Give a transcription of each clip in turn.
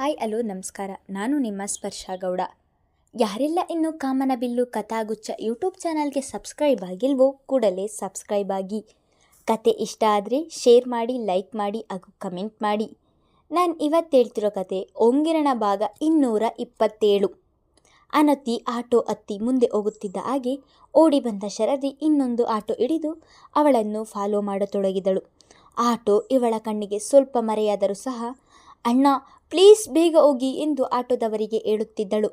Hi hello ನಮಸ್ಕಾರ. ನಾನು ನಿಮ್ಮ ಸ್ಪರ್ಶ ಗೌಡ. ಯಾರೆಲ್ಲ ಇನ್ನೂ ಕಾಮನಬಿಲ್ಲು ಕಥಾಗುಚ್ಛ ಯೂಟ್ಯೂಬ್ ಚಾನಲ್ಗೆ ಸಬ್ಸ್ಕ್ರೈಬ್ ಆಗಿಲ್ವೋ ಕೂಡಲೇ ಸಬ್ಸ್ಕ್ರೈಬ್ ಆಗಿ. ಕತೆ ಇಷ್ಟ ಆದರೆ ಶೇರ್ ಮಾಡಿ, ಲೈಕ್ ಮಾಡಿ ಹಾಗೂ ಕಮೆಂಟ್ ಮಾಡಿ. ನಾನು ಇವತ್ತು ಹೇಳ್ತಿರೋ ಕತೆ ಓಂಗಿರಣ ಭಾಗ 227. ಅನತಿ ಆಟೋ ಹತ್ತಿ ಮುಂದೆ ಹೋಗುತ್ತಿದ್ದ ಹಾಗೆ ಓಡಿ ಬಂದ ಶರದಿ ಇನ್ನೊಂದು ಆಟೋ ಹಿಡಿದು ಅವಳನ್ನು ಫಾಲೋ ಮಾಡತೊಡಗಿದಳು. ಆಟೋ ಇವಳ ಕಣ್ಣಿಗೆ ಸ್ವಲ್ಪ ಮರೆಯಾದರೂ ಸಹ ಅಣ್ಣ ಪ್ಲೀಸ್ ಬೇಗ ಹೋಗಿ ಎಂದು ಆಟೋದವರಿಗೆ ಹೇಳುತ್ತಿದ್ದಳು.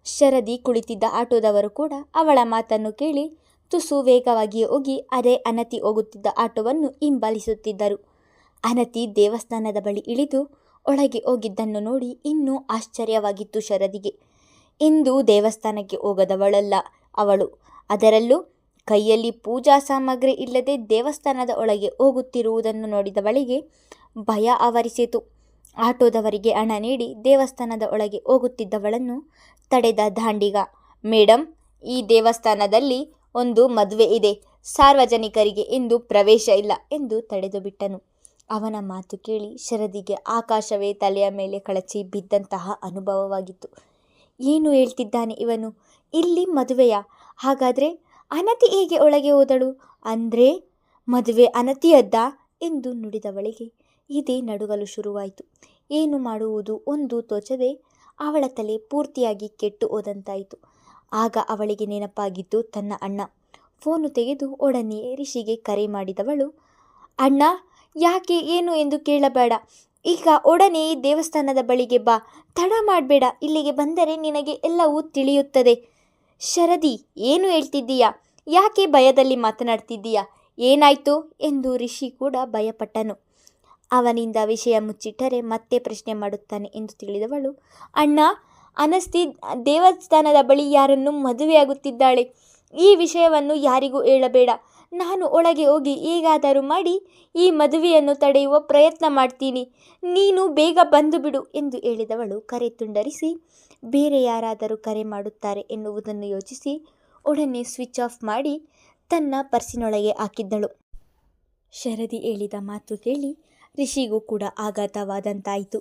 ಶರದಿ ಕುಳಿತಿದ್ದ ಆಟೋದವರು ಕೂಡ ಅವಳ ಮಾತನ್ನು ಕೇಳಿ ತುಸು ವೇಗವಾಗಿಯೇ ಹೋಗಿ ಅದೇ ಅನತಿ ಹೋಗುತ್ತಿದ್ದ ಆಟೋವನ್ನು ಹಿಂಬಾಲಿಸುತ್ತಿದ್ದರು. ಅನತಿ ದೇವಸ್ಥಾನದ ಬಳಿ ಇಳಿದು ಒಳಗೆ ಹೋಗಿದ್ದನ್ನು ನೋಡಿ ಇನ್ನೂ ಆಶ್ಚರ್ಯವಾಗಿತ್ತು ಶರದಿಗೆ. ಇಂದು ದೇವಸ್ಥಾನಕ್ಕೆ ಹೋಗದವಳಲ್ಲ ಅವಳು, ಅದರಲ್ಲೂ ಕೈಯಲ್ಲಿ ಪೂಜಾ ಸಾಮಗ್ರಿ ಇಲ್ಲದೆ ದೇವಸ್ಥಾನದ ಒಳಗೆ ಹೋಗುತ್ತಿರುವುದನ್ನು ನೋಡಿದವಳಿಗೆ ಭಯ ಆವರಿಸಿತು. ಆಟೋದವರಿಗೆ ಹಣ ನೀಡಿ ದೇವಸ್ಥಾನದ ಒಳಗೆ ಹೋಗುತ್ತಿದ್ದವಳನ್ನು ತಡೆದ ದಾಂಡಿಗ, ಮೇಡಮ್, ಈ ದೇವಸ್ಥಾನದಲ್ಲಿ ಒಂದು ಮದುವೆ ಇದೆ, ಸಾರ್ವಜನಿಕರಿಗೆ ಇಂದು ಪ್ರವೇಶ ಇಲ್ಲ ಎಂದು ತಡೆದು ಬಿಟ್ಟನು. ಅವನ ಮಾತು ಕೇಳಿ ಶರದಿಗೆ ಆಕಾಶವೇ ತಲೆಯ ಮೇಲೆ ಕಳಚಿ ಬಿದ್ದಂತಹ ಅನುಭವವಾಗಿತ್ತು. ಏನು ಹೇಳ್ತಿದ್ದಾನೆ ಇವನು? ಇಲ್ಲಿ ಮದುವೆಯಾ? ಹಾಗಾದರೆ ಅನತಿ ಹೇಗೆ ಒಳಗೆ ಹೋದಳು? ಅಂದರೆ ಮದುವೆ ಅನತಿಯದ್ದ ಎಂದು ನುಡಿದವಳಿಗೆ ಇದೇ ನಡುಗಲು ಶುರುವಾಯಿತು. ಏನು ಮಾಡುವುದು ಒಂದು ತೋಚದೆ ಅವಳ ತಲೆ ಪೂರ್ತಿಯಾಗಿ ಕೆಟ್ಟು ಹೋದಂತಾಯಿತು. ಆಗ ಅವಳಿಗೆ ನೆನಪಾಗಿದ್ದು ತನ್ನ ಅಣ್ಣ. ಫೋನು ತೆಗೆದು ಒಡನೆಯೇ ರಿಷಿಗೆ ಕರೆ ಮಾಡಿದವಳು, ಅಣ್ಣ, ಯಾಕೆ ಏನು ಎಂದು ಕೇಳಬೇಡ, ಈಗ ಒಡನೆ ದೇವಸ್ಥಾನದ ಬಳಿಗೆ ಬಾ, ತಡ ಮಾಡಬೇಡ, ಇಲ್ಲಿಗೆ ಬಂದರೆ ನಿನಗೆ ಎಲ್ಲವೂ ತಿಳಿಯುತ್ತದೆ. ಶರದಿ, ಏನು ಹೇಳ್ತಿದ್ದೀಯಾ? ಯಾಕೆ ಭಯದಲ್ಲಿ ಮಾತನಾಡ್ತಿದ್ದೀಯಾ? ಏನಾಯಿತು ಎಂದು ರಿಷಿ ಕೂಡ ಭಯಪಟ್ಟನು. ಅವನಿಂದ ವಿಷಯ ಮುಚ್ಚಿಟ್ಟರೆ ಮತ್ತೆ ಪ್ರಶ್ನೆ ಮಾಡುತ್ತಾನೆ ಎಂದು ತಿಳಿದವಳು, ಅಣ್ಣ, ಅನಸ್ತಿ ದೇವಸ್ಥಾನದ ಬಳಿ ಯಾರನ್ನು ಮದುವೆಯಾಗುತ್ತಿದ್ದಾಳೆ. ಈ ವಿಷಯವನ್ನು ಯಾರಿಗೂ ಹೇಳಬೇಡ. ನಾನು ಒಳಗೆ ಹೋಗಿ ಹೇಗಾದರೂ ಮಾಡಿ ಈ ಮದುವೆಯನ್ನು ತಡೆಯುವ ಪ್ರಯತ್ನ ಮಾಡ್ತೀನಿ. ನೀನು ಬೇಗ ಬಂದು ಬಿಡು ಎಂದು ಹೇಳಿದವಳು ಕರೆ ತುಂಡರಿಸಿ ಬೇರೆ ಯಾರಾದರೂ ಕರೆ ಮಾಡುತ್ತಾರೆ ಎನ್ನುವುದನ್ನು ಯೋಚಿಸಿ ಒಡನೆ ಸ್ವಿಚ್ ಆಫ್ ಮಾಡಿ ತನ್ನ ಪರ್ಸಿನೊಳಗೆ ಹಾಕಿದ್ದಳು. ಶರದಿ ಹೇಳಿದ ಮಾತು ಕೇಳಿ ರಿಷಿಗೂ ಕೂಡ ಆಘಾತವಾದಂತಾಯಿತು.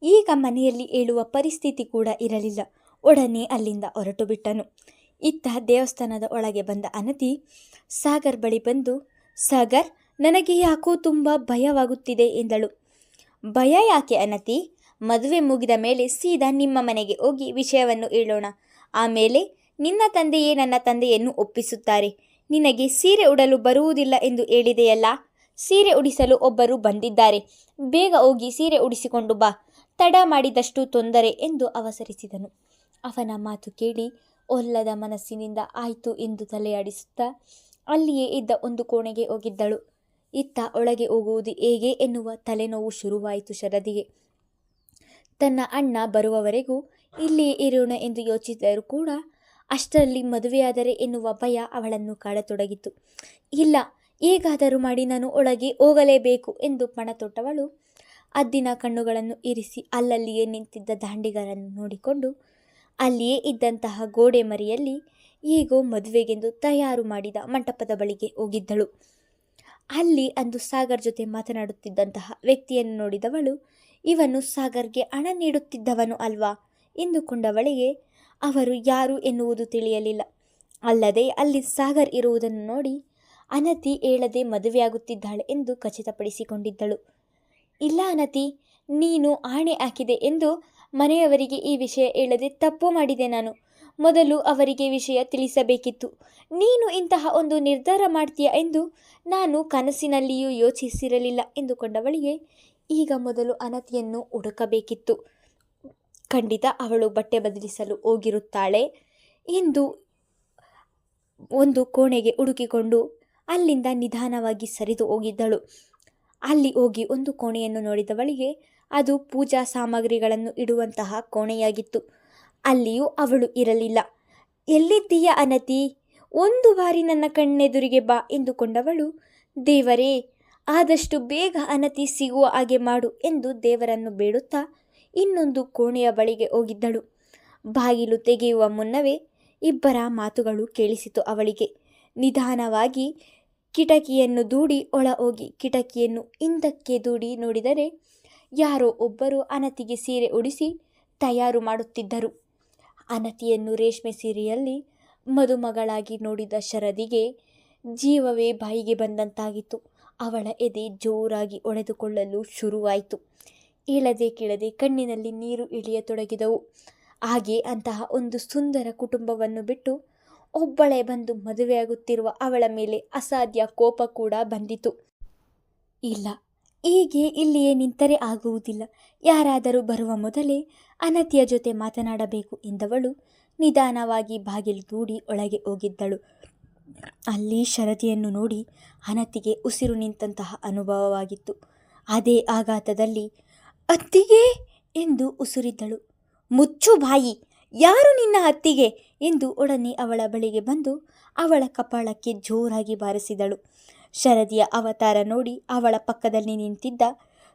ಈಗ ಮನೆಯಲ್ಲಿ ಹೇಳುವ ಪರಿಸ್ಥಿತಿ ಕೂಡ ಇರಲಿಲ್ಲ. ಒಡನೆ ಅಲ್ಲಿಂದ ಹೊರಟು ಬಿಟ್ಟನು. ಇತ್ತ ದೇವಸ್ಥಾನದ ಒಳಗೆ ಬಂದ ಅನತಿ ಸಾಗರ್ ಬಳಿ ಬಂದು, ಸಾಗರ್, ನನಗೆ ಯಾಕೋ ತುಂಬ ಭಯವಾಗುತ್ತಿದೆ ಎಂದಳು. ಭಯ ಯಾಕೆ ಅನತಿ? ಮದುವೆ ಮುಗಿದ ಮೇಲೆ ಸೀದಾ ನಿಮ್ಮ ಮನೆಗೆ ಹೋಗಿ ವಿಷಯವನ್ನು ಹೇಳೋಣ. ಆಮೇಲೆ ನಿನ್ನ ತಂದೆಯೇ ನನ್ನ ತಂದೆಯನ್ನು ಒಪ್ಪಿಸುತ್ತಾರೆ. ನಿನಗೆ ಸೀರೆ ಉಡಲು ಬರುವುದಿಲ್ಲ ಎಂದು ಹೇಳಿದೆಯಲ್ಲ, ಸೀರೆ ಉಡಿಸಲು ಒಬ್ಬರು ಬಂದಿದ್ದಾರೆ, ಬೇಗ ಹೋಗಿ ಸೀರೆ ಉಡಿಸಿಕೊಂಡು ಬಾ, ತಡ ಮಾಡಿದಷ್ಟು ತೊಂದರೆ ಎಂದು ಅವಸರಿಸಿದನು. ಅವನ ಮಾತು ಕೇಳಿ ಒಲ್ಲದ ಮನಸ್ಸಿನಿಂದ ಆಯಿತು ಎಂದು ತಲೆಯಾಡಿಸುತ್ತಾ ಅಲ್ಲಿಯೇ ಇದ್ದ ಒಂದು ಕೋಣೆಗೆ ಹೋಗಿದ್ದಳು. ಇತ್ತ ಒಳಗೆ ಹೋಗುವುದು ಹೇಗೆ ಎನ್ನುವ ತಲೆನೋವು ಶುರುವಾಯಿತು ಶರದಿಗೆ. ತನ್ನ ಅಣ್ಣ ಬರುವವರೆಗೂ ಇಲ್ಲಿಯೇ ಇರೋಣ ಎಂದು ಯೋಚಿಸಿದರೂ ಕೂಡ ಅಷ್ಟರಲ್ಲಿ ಮದುವೆಯಾದರೆ ಎನ್ನುವ ಭಯ ಅವಳನ್ನು ಕಾಡತೊಡಗಿತು. ಇಲ್ಲ, ಹೇಗಾದರೂ ಮಾಡಿ ನಾನು ಒಳಗೆ ಹೋಗಲೇಬೇಕು ಎಂದು ಪಣ ತೊಟ್ಟವಳು ಅದ್ದಿನ ಕಣ್ಣುಗಳನ್ನು ಇರಿಸಿ ಅಲ್ಲಲ್ಲಿಯೇ ನಿಂತಿದ್ದ ದಾಂಡಿಗರನ್ನು ನೋಡಿಕೊಂಡು ಅಲ್ಲಿಯೇ ಇದ್ದಂತಹ ಗೋಡೆ ಮರಿಯಲ್ಲಿ ಹೇಗೋ ಮದುವೆಗೆಂದು ತಯಾರು ಮಾಡಿದ ಮಂಟಪದ ಬಳಿಗೆ ಹೋಗಿದ್ದಳು. ಅಲ್ಲಿ ಅಂದು ಸಾಗರ್ ಜೊತೆ ಮಾತನಾಡುತ್ತಿದ್ದಂತಹ ವ್ಯಕ್ತಿಯನ್ನು ನೋಡಿದವಳು, ಇವನು ಸಾಗರ್ಗೆ ಹಣ ನೀಡುತ್ತಿದ್ದವನು ಅಲ್ವಾ ಎಂದುಕೊಂಡವಳಿಗೆ ಅವರು ಯಾರು ಎನ್ನುವುದು ತಿಳಿಯಲಿಲ್ಲ. ಅಲ್ಲದೆ ಅಲ್ಲಿ ಸಾಗರ್ ಇರುವುದನ್ನು ನೋಡಿ ಅನತಿ ಹೇಳದೆ ಮದುವೆಯಾಗುತ್ತಿದ್ದಾಳೆ ಎಂದು ಖಚಿತಪಡಿಸಿಕೊಂಡಿದ್ದಳು. ಇಲ್ಲ ಅನತಿ, ನೀನು ಆಣೆ ಹಾಕಿದೆ ಎಂದು ಮನೆಯವರಿಗೆ ಈ ವಿಷಯ ಹೇಳದೆ ತಪ್ಪು ಮಾಡಿದೆ ನಾನು. ಮೊದಲು ಅವರಿಗೆ ವಿಷಯ ತಿಳಿಸಬೇಕಿತ್ತು. ನೀನು ಇಂತಹ ಒಂದು ನಿರ್ಧಾರ ಮಾಡ್ತೀಯ ಎಂದು ನಾನು ಕನಸಿನಲ್ಲಿಯೂ ಯೋಚಿಸಿರಲಿಲ್ಲ ಎಂದುಕೊಂಡವಳಿಗೆ ಈಗ ಮೊದಲು ಅನತಿಯನ್ನು ಹುಡುಕಬೇಕಿತ್ತು. ಖಂಡಿತ ಅವಳು ಬಟ್ಟೆ ಬದಲಿಸಲು ಹೋಗಿರುತ್ತಾಳೆ ಎಂದು ಒಂದು ಕೋಣೆಗೆ ಹುಡುಕಿಕೊಂಡು ಅಲ್ಲಿಂದ ನಿಧಾನವಾಗಿ ಸರಿದು ಹೋಗಿದ್ದಳು. ಅಲ್ಲಿ ಹೋಗಿ ಒಂದು ಕೋಣೆಯನ್ನು ನೋಡಿದವಳಿಗೆ ಅದು ಪೂಜಾ ಸಾಮಗ್ರಿಗಳನ್ನು ಇಡುವಂತಹ ಕೋಣೆಯಾಗಿತ್ತು. ಅಲ್ಲಿಯೂ ಅವಳು ಇರಲಿಲ್ಲ. ಎಲ್ಲಿದ್ದೀಯ ಅನತಿ? ಒಂದು ಬಾರಿ ನನ್ನ ಕಣ್ಣೆದುರಿಗೆ ಬಾ ಎಂದುಕೊಂಡವಳು, ದೇವರೇ, ಆದಷ್ಟು ಬೇಗ ಅನತಿ ಸಿಗುವ ಹಾಗೆ ಮಾಡು ಎಂದು ದೇವರನ್ನು ಬೇಡುತ್ತಾ ಇನ್ನೊಂದು ಕೋಣೆಯ ಬಳಿಗೆ ಹೋಗಿದ್ದಳು. ಬಾಗಿಲು ತೆಗೆಯುವ ಮುನ್ನವೇ ಇಬ್ಬರ ಮಾತುಗಳು ಕೇಳಿಸಿತು ಅವಳಿಗೆ. ನಿಧಾನವಾಗಿ ಕಿಟಕಿಯನ್ನು ದೂಡಿ ಒಳ ಹೋಗಿ ಕಿಟಕಿಯನ್ನು ಹಿಂದಕ್ಕೆ ದೂಡಿ ನೋಡಿದರೆ ಯಾರೋ ಒಬ್ಬರು ಅನತಿಗೆ ಸೀರೆ ಉಡಿಸಿ ತಯಾರು ಮಾಡುತ್ತಿದ್ದರು. ಅನತಿಯನ್ನು ರೇಷ್ಮೆ ಸೀರೆಯಲ್ಲಿ ಮದುಮಗಳಾಗಿ ನೋಡಿದ ಶರದಿಗೆ ಜೀವವೇ ಬಾಯಿಗೆ ಬಂದಂತಾಗಿತ್ತು. ಅವಳ ಎದೆ ಜೋರಾಗಿ ಒಡೆದುಕೊಳ್ಳಲು ಶುರುವಾಯಿತು. ಹೇಳದೆ ಕೇಳದೆ ಕಣ್ಣಿನಲ್ಲಿ ನೀರು ಇಳಿಯತೊಡಗಿದವು. ಹಾಗೆ ಅಂತಹ ಒಂದು ಸುಂದರ ಕುಟುಂಬವನ್ನು ಬಿಟ್ಟು ಒಬ್ಬಳೇ ಬಂದು ಮದುವೆಯಾಗುತ್ತಿರುವ ಅವಳ ಮೇಲೆ ಅಸಾಧ್ಯ ಕೋಪ ಕೂಡ ಬಂದಿತು. ಇಲ್ಲ, ಹೀಗೆ ಇಲ್ಲಿಯೇ ನಿಂತರೆ ಆಗುವುದಿಲ್ಲ. ಯಾರಾದರೂ ಬರುವ ಮೊದಲೇ ಅನತಿಯ ಜೊತೆ ಮಾತನಾಡಬೇಕು ಎಂದವಳು ನಿಧಾನವಾಗಿ ಬಾಗಿಲು ದೂಡಿ ಒಳಗೆ ಹೋಗಿದ್ದಳು. ಅಲ್ಲಿ ಶರದಿಯನ್ನು ನೋಡಿ ಅನತಿಗೆ ಉಸಿರು ನಿಂತಹ ಅನುಭವವಾಗಿತ್ತು. ಅದೇ ಆಘಾತದಲ್ಲಿ ಅತ್ತಿಗೆ ಎಂದು ಉಸುರಿದ್ದಳು. ಮುಚ್ಚು ಬಾಯಿ, ಯಾರು ನಿನ್ನ ಅತ್ತಿಗೆ ಎಂದು ಒಡನೆ ಅವಳ ಬಳಿಗೆ ಬಂದು ಅವಳ ಕಪಾಳಕ್ಕೆ ಜೋರಾಗಿ ಬಾರಿಸಿದಳು. ಶರದಿಯ ಅವತಾರ ನೋಡಿ ಅವಳ ಪಕ್ಕದಲ್ಲಿ ನಿಂತಿದ್ದ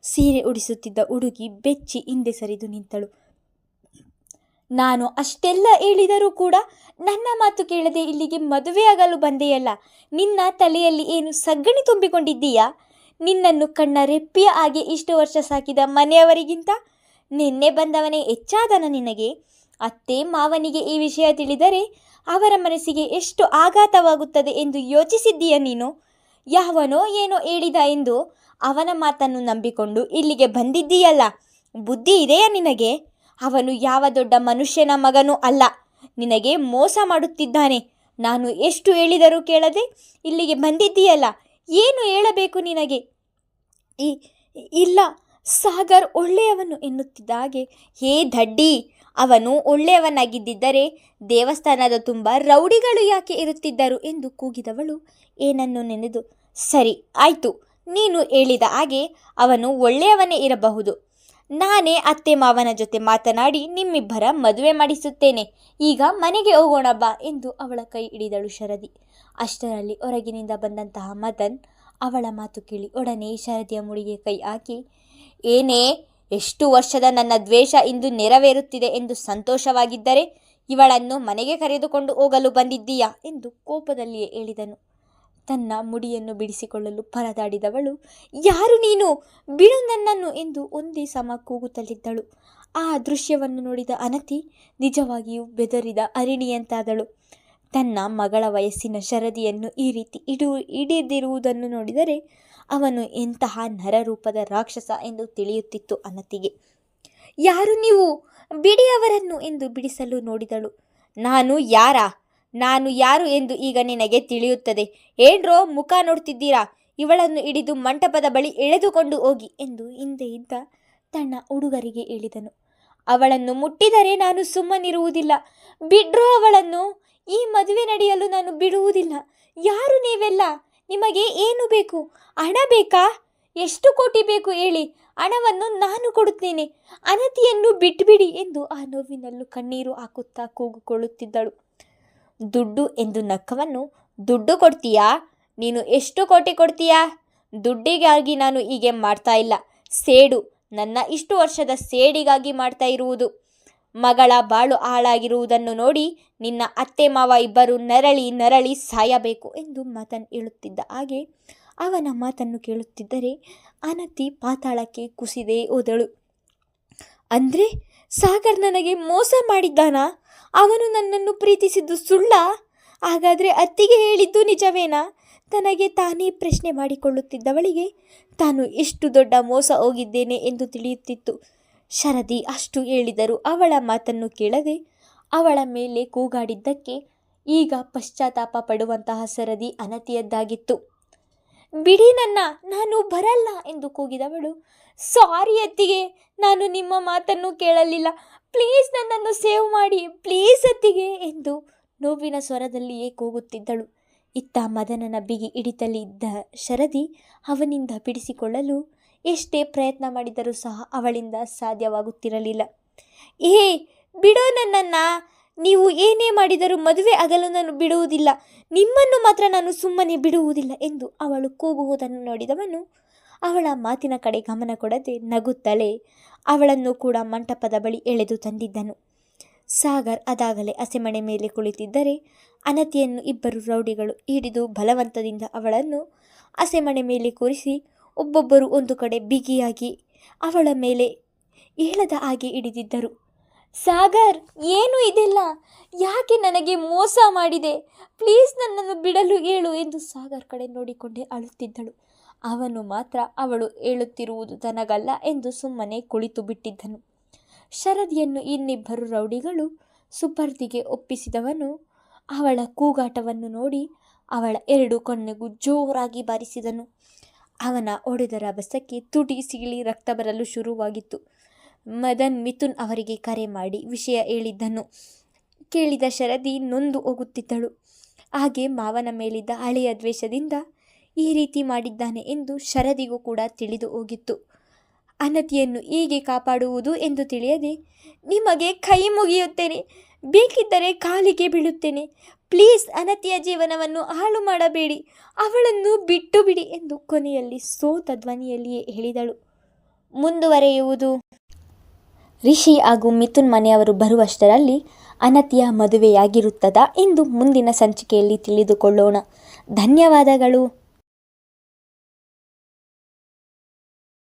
ಸೀರೆ ಉಡಿಸುತ್ತಿದ್ದ ಹುಡುಗಿ ಬೆಚ್ಚಿ ಹಿಂದೆ ಸರಿದು ನಿಂತಳು. ನಾನು ಅಷ್ಟೆಲ್ಲ ಹೇಳಿದರೂ ಕೂಡ ನನ್ನ ಮಾತು ಕೇಳದೆ ಇಲ್ಲಿಗೆ ಮದುವೆಯಾಗಲು ಬಂದೆಯಲ್ಲ. ನಿನ್ನ ತಲೆಯಲ್ಲಿ ಏನು ಸಗಣಿ ತುಂಬಿಕೊಂಡಿದ್ದೀಯಾ? ನಿನ್ನನ್ನು ಕಣ್ಣ ರೆಪ್ಪಿಯ ಹಾಗೆ ಇಷ್ಟು ವರ್ಷ ಸಾಕಿದ ಮನೆಯವರಿಗಿಂತ ನಿನ್ನೆ ಬಂದವನೇ ಹೆಚ್ಚಾದನ ನಿನಗೆ? ಅತ್ತೆ ಮಾವನಿಗೆ ಈ ವಿಷಯ ತಿಳಿದರೆ ಅವರ ಮನಸ್ಸಿಗೆ ಎಷ್ಟು ಆಘಾತವಾಗುತ್ತದೆ ಎಂದು ಯೋಚಿಸಿದ್ದೀಯ ನೀನು? ಯಾವನೋ ಏನೋ ಹೇಳಿದ ಎಂದು ಅವನ ಮಾತನ್ನು ನಂಬಿಕೊಂಡು ಇಲ್ಲಿಗೆ ಬಂದಿದ್ದೀಯಲ್ಲ. ಬುದ್ಧಿ ಇದೆಯಾ ನಿನಗೆ? ಅವನು ಯಾವ ದೊಡ್ಡ ಮನುಷ್ಯನ ಮಗನೂ ಅಲ್ಲ, ನಿನಗೆ ಮೋಸ ಮಾಡುತ್ತಿದ್ದಾನೆ. ನಾನು ಎಷ್ಟು ಹೇಳಿದರೂ ಕೇಳದೆ ಇಲ್ಲಿಗೆ ಬಂದಿದ್ದೀಯಲ್ಲ, ಏನು ಹೇಳಬೇಕು ನಿನಗೆ? ಇಲ್ಲ, ಸಾಗರ್ ಒಳ್ಳೆಯವನು ಎನ್ನುತ್ತಿದ್ದ ಹಾಗೆ, ಹೇ ದಡ್ಡಿ, ಅವನು ಒಳ್ಳೆಯವನಾಗಿದ್ದರೆ ದೇವಸ್ಥಾನದ ತುಂಬ ರೌಡಿಗಳು ಯಾಕೆ ಇರುತ್ತಿದ್ದರು ಎಂದು ಕೂಗಿದವಳು ಏನನ್ನು ನೆನೆದು, ಸರಿ ಆಯಿತು, ನೀನು ಹೇಳಿದ ಹಾಗೆ ಅವನು ಒಳ್ಳೆಯವನೇ ಇರಬಹುದು. ನಾನೇ ಅತ್ತೆ ಮಾವನ ಜೊತೆ ಮಾತನಾಡಿ ನಿಮ್ಮಿಬ್ಬರ ಮದುವೆ ಮಾಡಿಸುತ್ತೇನೆ. ಈಗ ಮನೆಗೆ ಹೋಗೋಣ ಬಾ ಎಂದು ಅವಳ ಕೈ ಹಿಡಿದಳು ಶರದಿ. ಅಷ್ಟರಲ್ಲಿ ಹೊರಗಿನಿಂದ ಬಂದಂತಹ ಮದನ್ ಅವಳ ಮಾತು ಕೇಳಿ ಒಡನೆ ಶರದಿಯ ಮುಡಿಗೆ ಕೈ ಹಾಕಿ, ಏನೇ, ಎಷ್ಟು ವರ್ಷದ ನನ್ನ ದ್ವೇಷ ಇಂದು ನೆರವೇರುತ್ತಿದೆ ಎಂದು ಸಂತೋಷವಾಗಿದ್ದರೆ ಇವಳನ್ನು ಮನೆಗೆ ಕರೆದುಕೊಂಡು ಹೋಗಲು ಬಂದಿದ್ದೀಯಾ ಎಂದು ಕೋಪದಲ್ಲಿಯೇ ಹೇಳಿದನು. ತನ್ನ ಮುಡಿಯನ್ನು ಬಿಡಿಸಿಕೊಳ್ಳಲು ಪರದಾಡಿದವಳು, ಯಾರು ನೀನು, ಬಿಡು ನನ್ನನ್ನು ಎಂದು ಒಂದೇ ಸಮ ಕೂಗುತ್ತಲಿದ್ದಳು. ಆ ದೃಶ್ಯವನ್ನು ನೋಡಿದ ಅನತಿ ನಿಜವಾಗಿಯೂ ಬೆದರಿದ ಅರಿಣಿಯಂತಾದಳು. ತನ್ನ ಮಗಳ ವಯಸ್ಸಿನ ಶರದಿಯನ್ನು ಈ ರೀತಿ ಹಿಡಿದಿರುವುದನ್ನು ನೋಡಿದರೆ ಅವನು ಎಂತಹ ನರರೂಪದ ರಾಕ್ಷಸ ಎಂದು ತಿಳಿಯುತ್ತಿತ್ತು ಅನತಿಗೆ. ಯಾರು ನೀವು, ಬಿಡಿ ಅವರನ್ನು ಎಂದು ಬಿಡಿಸಲು ನೋಡಿದಳು. ನಾನು ಯಾರು ಎಂದು ಈಗ ನಿನಗೆ ತಿಳಿಯುತ್ತದೆ. ಏನ್ರೋ ಮುಖ ನೋಡ್ತಿದ್ದೀರಾ? ಇವಳನ್ನು ಹಿಡಿದು ಮಂಟಪದ ಬಳಿ ಎಳೆದುಕೊಂಡು ಹೋಗಿ ಎಂದು ಹಿಂದೆ ಇದ್ದ ತನ್ನ ಹುಡುಗರಿಗೆ ಹೇಳಿದನು. ಅವಳನ್ನು ಮುಟ್ಟಿದರೆ ನಾನು ಸುಮ್ಮನಿರುವುದಿಲ್ಲ. ಬಿಡ್ರೋ ಅವಳನ್ನು. ಈ ಮದುವೆ ನಡೆಯಲು ನಾನು ಬಿಡುವುದಿಲ್ಲ. ಯಾರು ನೀವೆಲ್ಲ? ನಿಮಗೆ ಏನು ಬೇಕು? ಹಣ ಬೇಕಾ? ಎಷ್ಟು ಕೋಟಿ ಬೇಕು ಹೇಳಿ, ಹಣವನ್ನು ನಾನು ಕೊಡುತ್ತೇನೆ. ಅನತಿಯನ್ನು ಬಿಟ್ಬಿಡಿ ಎಂದು ಆ ನೋವಿನಲ್ಲೂ ಕಣ್ಣೀರು ಹಾಕುತ್ತಾ ಕೂಗುಕೊಳ್ಳುತ್ತಿದ್ದಳು. ದುಡ್ಡು ಎಂದು ನಕ್ಕವನ್ನು, ದುಡ್ಡು ಕೊಡ್ತೀಯಾ? ನೀನು ಎಷ್ಟು ಕೋಟಿ ಕೊಡ್ತೀಯಾ? ದುಡ್ಡಿಗಾಗಿ ನಾನು ಹೀಗೆ ಮಾಡ್ತಾ ಇಲ್ಲ. ಸೇಡು, ನನ್ನ ಇಷ್ಟು ವರ್ಷದ ಸೇಡಿಗಾಗಿ ಮಾಡ್ತಾ ಇರುವುದು. ಮಗಳ ಬಾಳು ಹಾಳಾಗಿರುವುದನ್ನು ನೋಡಿ ನಿನ್ನ ಅತ್ತೆ ಮಾವ ಇಬ್ಬರು ನರಳಿ ಸಾಯಬೇಕು ಎಂದು ಮದನ್ ಹೇಳುತ್ತಿದ್ದ ಹಾಗೆ ಅವನ ಮಾತನ್ನು ಕೇಳುತ್ತಿದ್ದರೆ ಅನತಿ ಪಾತಾಳಕ್ಕೆ ಕುಸಿದೇ ಹೋದಳು. ಅಂದರೆ ಸಾಗರ್ ನನಗೆ ಮೋಸ ಮಾಡಿದ್ದಾನಾ? ಅವನು ನನ್ನನ್ನು ಪ್ರೀತಿಸಿದ್ದು ಸುಳ್ಳ? ಹಾಗಾದರೆ ಅತ್ತಿಗೆ ಹೇಳಿದ್ದು ನಿಜವೇನಾ? ತನಗೆ ತಾನೇ ಪ್ರಶ್ನೆ ಮಾಡಿಕೊಳ್ಳುತ್ತಿದ್ದವಳಿಗೆ ತಾನು ಎಷ್ಟು ದೊಡ್ಡ ಮೋಸ ಹೋಗಿದ್ದೇನೆ ಎಂದು ತಿಳಿಯುತ್ತಿತ್ತು. ಶರದಿ ಅಷ್ಟು ಹೇಳಿದರೂ ಅವಳ ಮಾತನ್ನು ಕೇಳದೆ ಅವಳ ಮೇಲೆ ಕೂಗಾಡಿದ್ದಕ್ಕೆ ಈಗ ಪಶ್ಚಾತ್ತಾಪ ಪಡುವಂತಹ ಸರದಿ ಅನತಿಯದ್ದಾಗಿತ್ತು. ಬಿಡಿ ನನ್ನ, ನಾನು ಬರಲ್ಲ ಎಂದು ಕೂಗಿದವಳು, ಸಾರಿ ಅತ್ತಿಗೆ, ನಾನು ನಿಮ್ಮ ಮಾತನ್ನು ಕೇಳಲಿಲ್ಲ. ಪ್ಲೀಸ್ ನನ್ನನ್ನು ಸೇವ್ ಮಾಡಿ, ಪ್ಲೀಸ್ ಅತ್ತಿಗೆ ಎಂದು ನೋವಿನ ಸ್ವರದಲ್ಲಿಯೇ ಕೂಗುತ್ತಿದ್ದಳು. ಇತ್ತ ಮದನನ ಬಿಗಿ ಹಿಡಿತಲ್ಲಿ ಇದ್ದ ಶರದಿ ಅವನಿಂದ ಬಿಡಿಸಿಕೊಳ್ಳಲು ಎಷ್ಟೇ ಪ್ರಯತ್ನ ಮಾಡಿದರೂ ಸಹ ಅವಳಿಂದ ಸಾಧ್ಯವಾಗುತ್ತಿರಲಿಲ್ಲ. ಬಿಡೋ ನನ್ನನ್ನು, ನೀವು ಏನೇ ಮಾಡಿದರೂ ಮದುವೆ ಆಗಲು ನಾನು ಬಿಡುವುದಿಲ್ಲ. ನಿಮ್ಮನ್ನು ಮಾತ್ರ ನಾನು ಸುಮ್ಮನೆ ಬಿಡುವುದಿಲ್ಲ ಎಂದು ಅವಳು ಕೂಗುವುದನ್ನು ನೋಡಿದವನು ಅವಳ ಮಾತಿನ ಕಡೆ ಗಮನ ಕೊಡದೆ ನಗುತ್ತಲೇ ಅವಳನ್ನು ಕೂಡ ಮಂಟಪದ ಬಳಿ ಎಳೆದು ತಂದಿದ್ದನು. ಸಾಗರ್ ಅದಾಗಲೇ ಹಸೆಮಣೆ ಮೇಲೆ ಕುಳಿತಿದ್ದರೆ ಅನತಿಯನ್ನು ಇಬ್ಬರು ರೌಡಿಗಳು ಹಿಡಿದು ಬಲವಂತದಿಂದ ಅವಳನ್ನು ಹಸೆಮಣೆ ಮೇಲೆ ಕೂರಿಸಿ ಒಬ್ಬೊಬ್ಬರು ಒಂದು ಕಡೆ ಬಿಗಿಯಾಗಿ ಅವಳ ಮೇಲೆ ಏಳದ ಹಾಗೆ ಹಿಡಿದಿದ್ದರು. ಸಾಗರ್, ಏನು ಇದೆಲ್ಲ? ಯಾಕೆ ನನಗೆ ಮೋಸ ಮಾಡಿದೆ? ಪ್ಲೀಸ್ ನನ್ನನ್ನು ಬಿಡಲು ಹೇಳು ಎಂದು ಸಾಗರ್ ಕಡೆ ನೋಡಿಕೊಂಡೇ ಅಳುತ್ತಿದ್ದಳು. ಅವನು ಮಾತ್ರ ಅವಳು ಹೇಳುತ್ತಿರುವುದು ತನಗಲ್ಲ ಎಂದು ಸುಮ್ಮನೆ ಕುಳಿತು ಬಿಟ್ಟಿದ್ದನು. ಶರದಿಯನ್ನು ಇನ್ನಿಬ್ಬರು ರೌಡಿಗಳು ಸುಪರ್ದಿಗೆ ಒಪ್ಪಿಸಿದವನು ಅವಳ ಕೂಗಾಟವನ್ನು ನೋಡಿ ಅವಳ 2 ಕಣ್ಣಿಗೂ ಜೋರಾಗಿ ಬಾರಿಸಿದನು. ಅವನ ಹೊಡೆದರ ಬಸಕ್ಕೆ ತುಟಿ ಸೀಳಿ ರಕ್ತ ಬರಲು ಶುರುವಾಗಿತ್ತು. ಮದನ್ ಮಿಥುನ್ ಅವರಿಗೆ ಕರೆ ಮಾಡಿ ವಿಷಯ ಹೇಳಿದ್ದನು ಕೇಳಿದ ಶರದಿ ನೊಂದು ಹೋಗುತ್ತಿದ್ದಳು. ಹಾಗೆ ಮಾವನ ಮೇಲಿದ್ದ ಹಳೆಯ ದ್ವೇಷದಿಂದ ಈ ರೀತಿ ಮಾಡಿದ್ದಾನೆ ಎಂದು ಶರದಿಗೂ ಕೂಡ ತಿಳಿದು ಹೋಗಿತ್ತು. ಅನತಿಯನ್ನು ಹೇಗೆ ಕಾಪಾಡುವುದು ಎಂದು ತಿಳಿಯದೆ, ನಿಮಗೆ ಕೈ ಮುಗಿಯುತ್ತೇನೆ, ಬೇಕಿದ್ದರೆ ಕಾಲಿಗೆ ಬೀಳುತ್ತೇನೆ, ಪ್ಲೀಸ್ ಅನತಿಯ ಜೀವನವನ್ನು ಹಾಳು ಮಾಡಬೇಡಿ, ಅವಳನ್ನು ಬಿಟ್ಟು ಬಿಡಿ ಎಂದು ಕೊನೆಯಲ್ಲಿ ಸೋತ ಧ್ವನಿಯಲ್ಲಿಯೇ ಹೇಳಿದಳು. ಮುಂದುವರೆಯುವುದು. ರಿಷಿ ಹಾಗೂ ಮಿಥುನ್ ಮನೆಯವರು ಬರುವಷ್ಟರಲ್ಲಿ ಅನತಿಯ ಮದುವೆಯಾಗಿರುತ್ತದಾ ಎಂದು ಮುಂದಿನ ಸಂಚಿಕೆಯಲ್ಲಿ ತಿಳಿದುಕೊಳ್ಳೋಣ. ಧನ್ಯವಾದಗಳು.